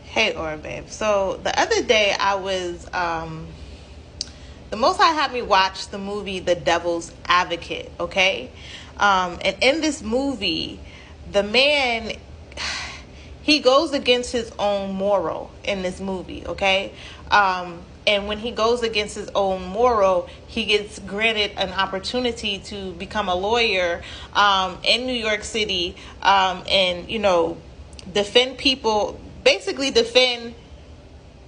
Hey, Aura babe. So the other day I was, the Most High had me watch the movie The Devil's Advocate, okay? And in this movie, the man, he goes against his own moral in this movie, okay? And when he goes against his own moral, he gets granted an opportunity to become a lawyer in New York City, and, defend people, basically defend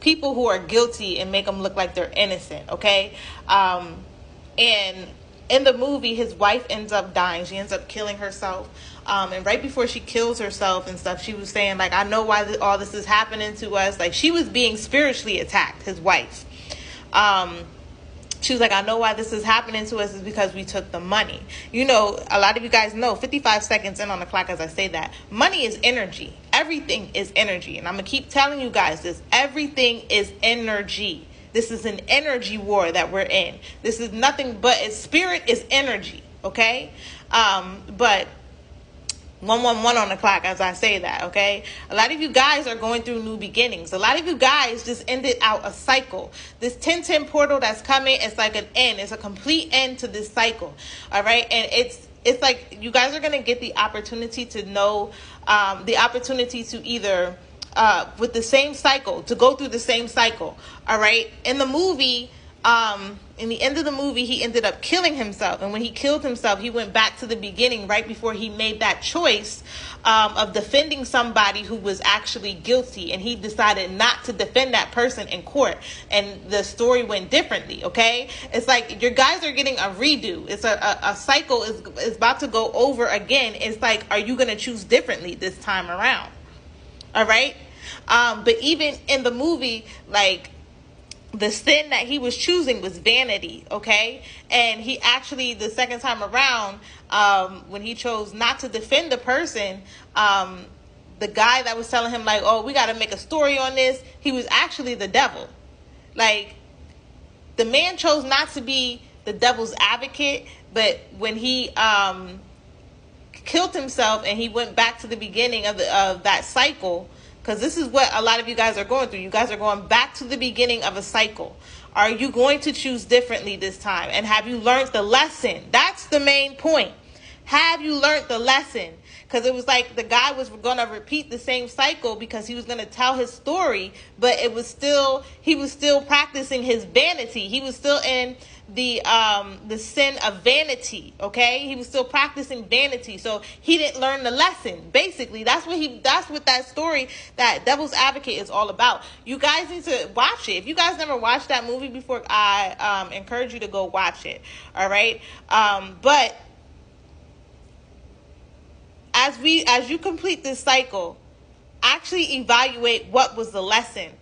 people who are guilty and make them look like they're innocent, okay? And in the movie, his wife ends up dying. She ends up killing herself. And right before she kills herself and stuff, she was saying, like, I know why all this is happening to us. Like, she was being spiritually attacked, his wife. She was like, I know why this is happening to us is because we took the money. A lot of you guys know, 55 seconds in on the clock as I say that, money is energy. Everything is energy. And I'm going to keep telling you guys this. Everything is energy. This is an energy war that we're in. This is nothing but, spirit is energy, okay? But 111 on the clock as I say that, okay? A lot of you guys are going through new beginnings. A lot of you guys just ended out a cycle. This 1010 portal that's coming, it's like an end. It's a complete end to this cycle, all right? And it's like you guys are going to get the opportunity to know, the opportunity to either, with the same cycle, to go through the same cycle, all right? In the movie, in the end of the movie, he ended up killing himself. And when he killed himself, he went back to the beginning right before he made that choice of defending somebody who was actually guilty. And he decided not to defend that person in court. And the story went differently, okay? It's like your guys are getting a redo. It's a cycle is about to go over again. It's like, are you going to choose differently this time around? All right? But even in the movie, like, the sin that he was choosing was vanity, okay? And he actually, the second time around, when he chose not to defend the person, the guy that was telling him, like, oh, we got to make a story on this, he was actually the devil. Like, the man chose not to be the devil's advocate, but when he killed himself and he went back to the beginning of that cycle, because this is what a lot of you guys are going through. You guys are going back to the beginning of a cycle. Are you going to choose differently this time? And have you learned the lesson? That's the main point. Have you learned the lesson? Because it was like the guy was going to repeat the same cycle because he was going to tell his story, but he was still practicing his vanity. He was still in the sin of vanity, okay? He was still practicing vanity. So he didn't learn the lesson. Basically, that's what that story, that Devil's Advocate, is all about. You guys need to watch it. If you guys never watched that movie before, I encourage you to go watch it. All right? But as you complete this cycle, actually evaluate what was the lesson.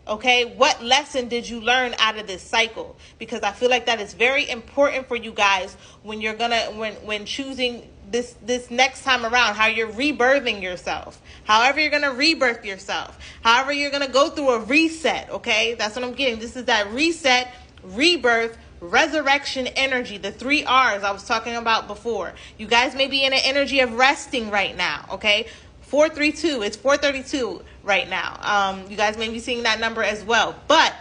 Okay, what lesson did you learn out of this cycle? Because I feel like that is very important for you guys when you're when choosing this next time around, how you're rebirthing yourself, however you're gonna rebirth yourself, however you're gonna go through a reset. Okay, that's what I'm getting. This is that reset, rebirth, resurrection energy, the 3 R's I was talking about before. You guys may be in an energy of resting right now, okay? 432, it's 432 right now. You guys may be seeing that number as well. But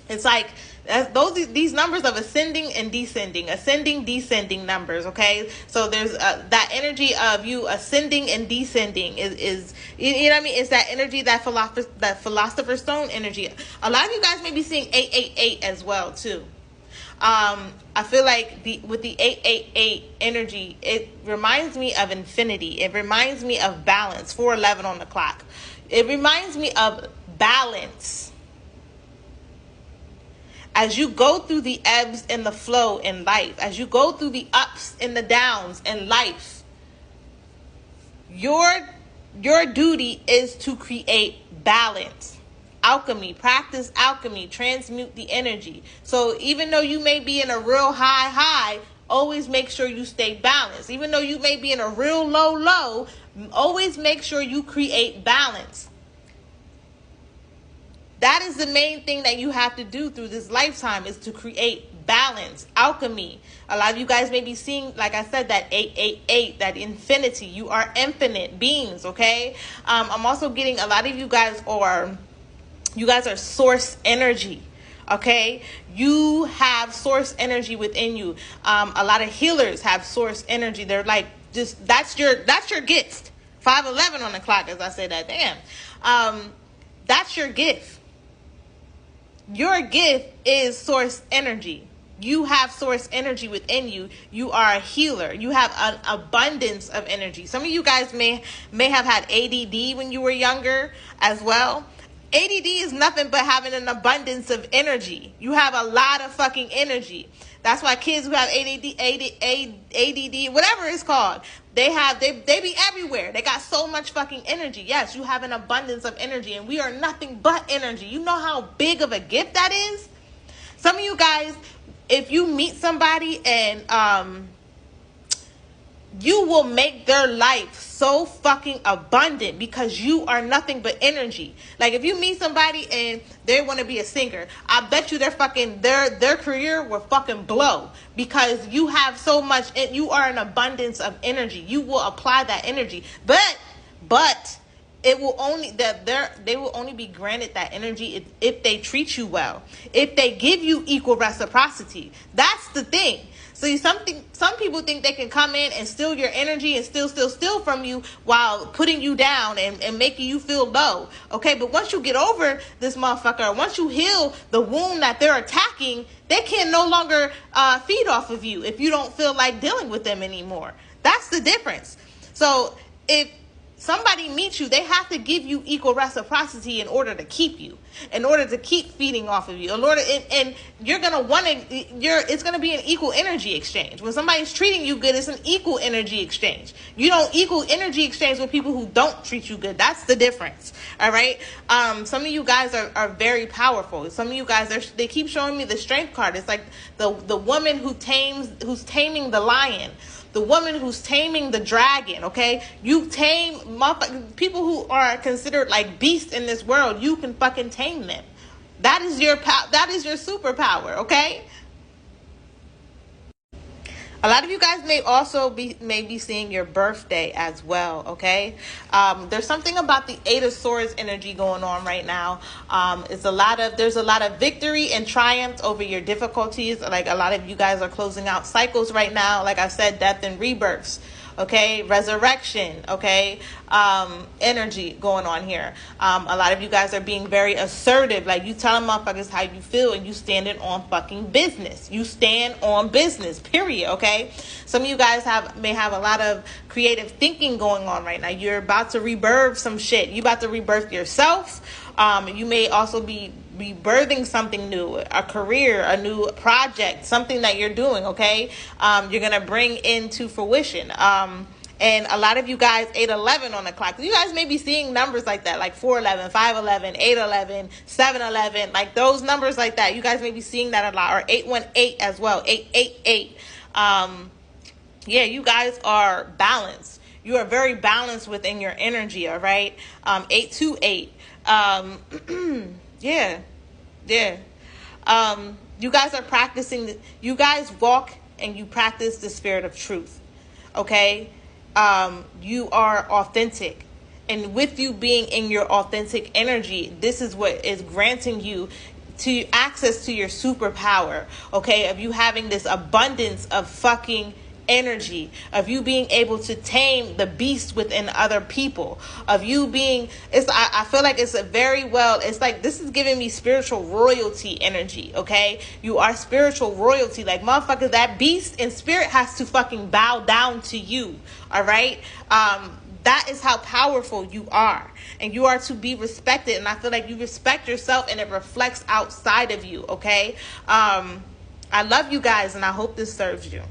it's like these numbers of ascending and descending, descending numbers, okay? So there's that energy of you ascending and descending is you know what I mean? It's that energy, that philosopher's stone energy. A lot of you guys may be seeing 888 as well too. I feel like with the 888 energy, it reminds me of infinity. It reminds me of balance. 411 on the clock. It reminds me of balance. As you go through the ebbs and the flow in life, as you go through the ups and the downs in life, your duty is to create balance. Alchemy, practice alchemy, transmute the energy. So even though you may be in a real high, always make sure you stay balanced. Even though you may be in a real low, always make sure you create balance. That is the main thing that you have to do through this lifetime, is to create balance, alchemy. A lot of you guys may be seeing, like I said, that 888, that infinity. You are infinite beings, okay? I'm also getting a lot of you guys are source energy. Okay, you have source energy within you. A lot of healers have source energy. They're like, just that's your gift. 511 on the clock, as I say that. Damn, that's your gift. Your gift is source energy. You have source energy within you. You are a healer. You have an abundance of energy. Some of you guys may have had ADD when you were younger as well. ADD is nothing but having an abundance of energy. You have a lot of fucking energy. That's why kids who have ADD, whatever it's called, they be everywhere. They got so much fucking energy. Yes, you have an abundance of energy, and we are nothing but energy. You know how big of a gift that is? Some of you guys, if you meet somebody and you will make their life so fucking abundant because you are nothing but energy. Like if you meet somebody and they want to be a singer, I bet you their career will fucking blow because you have so much, you are an abundance of energy. You will apply that energy, but it will only they will only be granted that energy if they treat you well, if they give you equal reciprocity. That's the thing. So some people think they can come in and steal your energy and steal from you while putting you down and making you feel low. Okay, but once you get over this motherfucker, once you heal the wound that they're attacking, they can no longer feed off of you if you don't feel like dealing with them anymore. That's the difference. So if somebody meets you, they have to give you equal reciprocity in order to keep you, in order to keep feeding off of you, and you're gonna it's gonna be an equal energy exchange. When somebody's treating you good, it's an equal energy exchange. You don't equal energy exchange with people who don't treat you good. That's the difference. All right. Some of you guys are very powerful. Some of you guys they keep showing me the strength card. It's like the woman who's taming the lion. The woman who's taming the dragon, okay? You tame people who are considered like beasts in this world. You can fucking tame them. That is your superpower, okay? A lot of you guys may also be seeing your birthday as well, okay? There's something about the Eight of Swords energy going on right now. There's a lot of victory and triumph over your difficulties. Like a lot of you guys are closing out cycles right now. Like I said, death and rebirths. Okay, resurrection, okay, energy going on here. A lot of you guys are being very assertive. Like you telling motherfuckers how you feel and you standing on fucking business. You stand on business, period, okay? Some of you guys may have a lot of creative thinking going on right now. You're about to rebirth some shit. You about to rebirth yourself. You may also be rebirthing something new, a career, a new project, something that you're doing, okay? You're going to bring into fruition. And a lot of you guys, 811 on the clock. You guys may be seeing numbers like that, like 411, 511, 811, 711, like those numbers like that. You guys may be seeing that a lot, or 818 as well, 888. Yeah, you guys are balanced. You are very balanced within your energy, all right? 828. Yeah. You guys are practicing. You guys walk and you practice the spirit of truth. Okay. You are authentic, and with you being in your authentic energy, this is what is granting you to access to your superpower. Okay. Of you having this abundance of fucking energy, of you being able to tame the beast within other people, of you being, I feel like it's it's like this is giving me spiritual royalty energy, okay? You are spiritual royalty. Like motherfucker, that beast in spirit has to fucking bow down to you, all right? That is how powerful you are, and you are to be respected, and I feel like you respect yourself and it reflects outside of you, okay? I love you guys, and I hope this serves you.